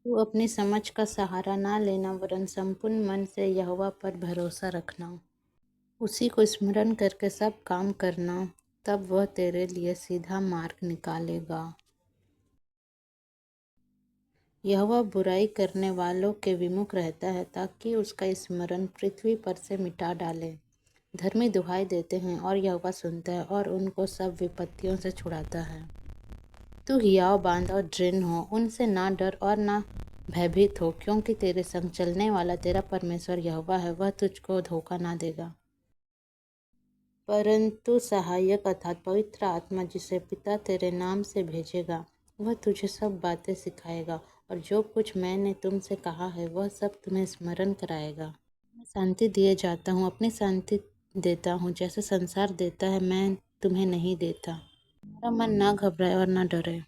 तू अपनी समझ का सहारा ना लेना, वरन संपूर्ण मन से यहोवा पर भरोसा रखना। उसी को स्मरण करके सब काम करना, तब वह तेरे लिए सीधा मार्ग निकालेगा। यहोवा बुराई करने वालों के विमुख रहता है, ताकि उसका स्मरण पृथ्वी पर से मिटा डाले। धर्मी दुहाई देते हैं और यहोवा सुनता है और उनको सब विपत्तियों से छुड़ाता है। तू हियाव बांध और दृढ़ हो, उनसे ना डर और ना भयभीत हो, क्योंकि तेरे संग चलने वाला तेरा परमेश्वर यहोवा है, वह तुझको धोखा ना देगा। परंतु सहायक अर्थात पवित्र आत्मा, जिसे पिता तेरे नाम से भेजेगा, वह तुझे सब बातें सिखाएगा और जो कुछ मैंने तुमसे कहा है वह सब तुम्हें स्मरण कराएगा। मैं शांति दिए जाता हूँ, अपनी शांति देता हूँ, जैसे संसार देता है मैं तुम्हें नहीं देता। तुम्हारा मन ना घबराए और ना डरे।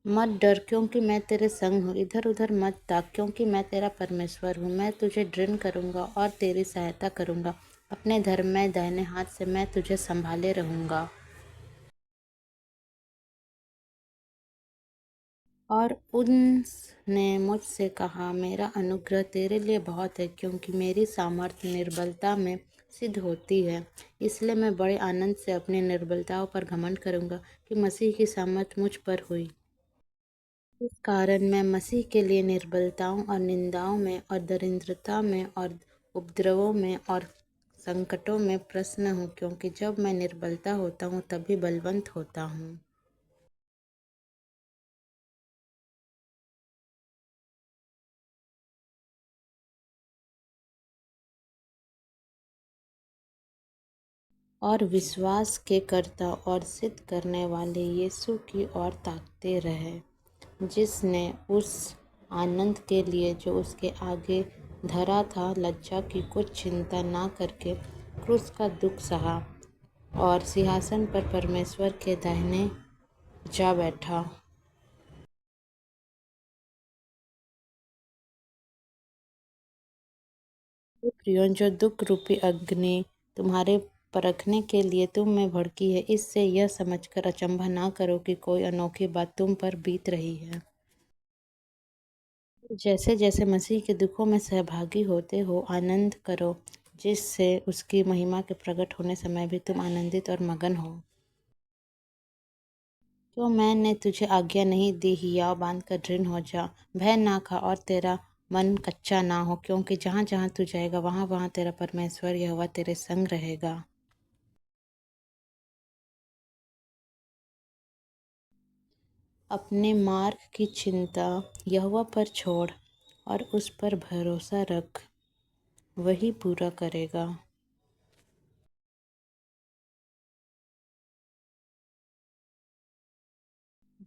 मत डर, क्योंकि मैं तेरे संग हूँ। इधर उधर मत ताक, क्योंकि मैं तेरा परमेश्वर हूँ। मैं तुझे दृढ़ करूँगा और तेरी सहायता करूँगा। अपने धर्ममय दाहिने हाथ से मैं तुझे संभाले रहूँगा। और उसने मुझसे कहा, मेरा अनुग्रह तेरे लिए बहुत है, क्योंकि मेरी सामर्थ्य निर्बलता में सिद्ध होती है। इसलिए मैं बड़े आनंद से अपनी निर्बलताओं पर घमंड करूँगा, कि मसीह की सामर्थ्य मुझ पर हुई। इस कारण मैं मसीह के लिए निर्बलताओं और निंदाओं में और दरिद्रता में और उपद्रवों में और संकटों में प्रसन्न हूँ, क्योंकि जब मैं निर्बलता होता हूँ तभी बलवन्त होता हूँ। और विश्वास के कर्ता और सिद्ध करने वाले यीशु की ओर ताकते रहे, जिसने उस आनंद के लिए जो उसके आगे धरा था लज्जा की कुछ चिंता ना करके क्रूस का दुख सहा और सिंहासन पर परमेश्वर के दाहिने जा बैठा। हे प्रियो, जो दुख रूपी अग्नि तुम्हारे परखने के लिए तुम में भड़की है, इससे यह समझकर अचंभा ना करो कि कोई अनोखी बात तुम पर बीत रही है। जैसे जैसे मसीह के दुखों में सहभागी होते हो आनंद करो, जिससे उसकी महिमा के प्रकट होने समय भी तुम आनंदित और मगन हो। तो मैंने तुझे आज्ञा नहीं दी, हियाव बांध कर दृढ़ हो जा, भय ना खा और तेरा मन कच्चा ना हो, क्योंकि जहाँ जहाँ तू जाएगा वहाँ वहाँ तेरा परमेश्वर यहोवा तेरे संग रहेगा। अपने मार्ग की चिंता यहोवा पर छोड़ और उस पर भरोसा रख, वही पूरा करेगा।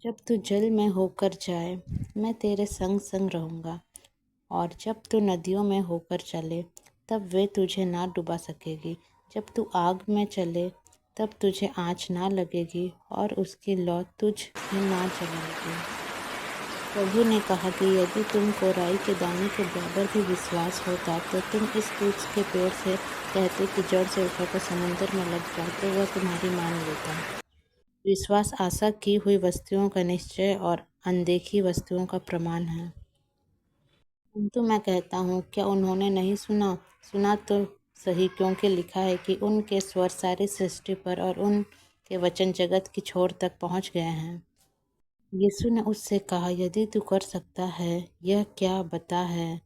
जब तू जल में होकर जाए, मैं तेरे संग संग रहूँगा, और जब तू नदियों में होकर चले, तब वे तुझे ना डुबा सकेगी। जब तू आग में चले, तब तुझे आँच ना लगेगी और उसकी लौ तुझ में ना जलाएगी। प्रभु ने कहा कि यदि तुमको राई के दाने के बराबर भी विश्वास होता, तो तुम इस वृक्ष के पेड़ से कहते कि जड़ से उठाकर समुद्र में लग जा, तो वह तुम्हारी मान लेता। विश्वास आशा की हुई वस्तुओं का निश्चय और अनदेखी वस्तुओं का प्रमाण है। किंतु मैं कहता हूँ, क्या उन्होंने नहीं सुना? सुना तो सही, क्योंकि लिखा है कि उनके स्वर सारी सृष्टि पर और उनके वचन जगत की छोर तक पहुँच गए हैं। यीशु ने उससे कहा, यदि तू कर सकता है, यह क्या बता है।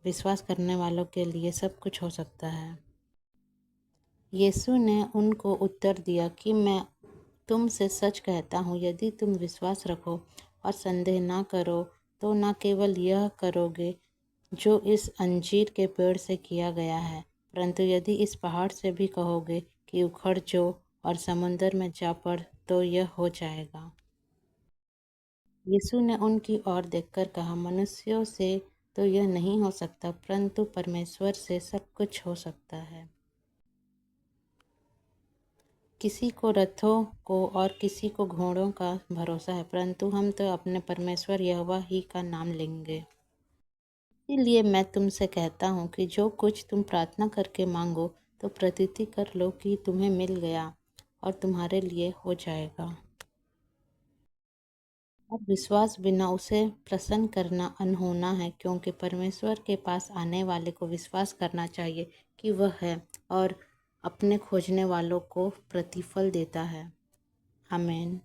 विश्वास करने वालों के लिए सब कुछ हो सकता है। यीशु ने उनको उत्तर दिया कि मैं तुमसे सच कहता हूँ, यदि तुम विश्वास रखो और संदेह ना करो, तो न केवल यह करोगे जो इस अंजीर के पेड़ से किया गया है, परंतु यदि इस पहाड़ से भी कहोगे कि उखड़ जो और समुद्र में जा पड़, तो यह हो जाएगा। यीशु ने उनकी ओर देखकर कहा, मनुष्यों से तो यह नहीं हो सकता, परंतु परमेश्वर से सब कुछ हो सकता है। किसी को रथों को और किसी को घोड़ों का भरोसा है, परंतु हम तो अपने परमेश्वर यहोवा ही का नाम लेंगे। इसीलिए मैं तुमसे कहता हूँ कि जो कुछ तुम प्रार्थना करके मांगो, तो प्रतीति कर लो कि तुम्हें मिल गया और तुम्हारे लिए हो जाएगा। और विश्वास बिना उसे प्रसन्न करना अनहोना है, क्योंकि परमेश्वर के पास आने वाले को विश्वास करना चाहिए कि वह है और अपने खोजने वालों को प्रतिफल देता है। आमीन।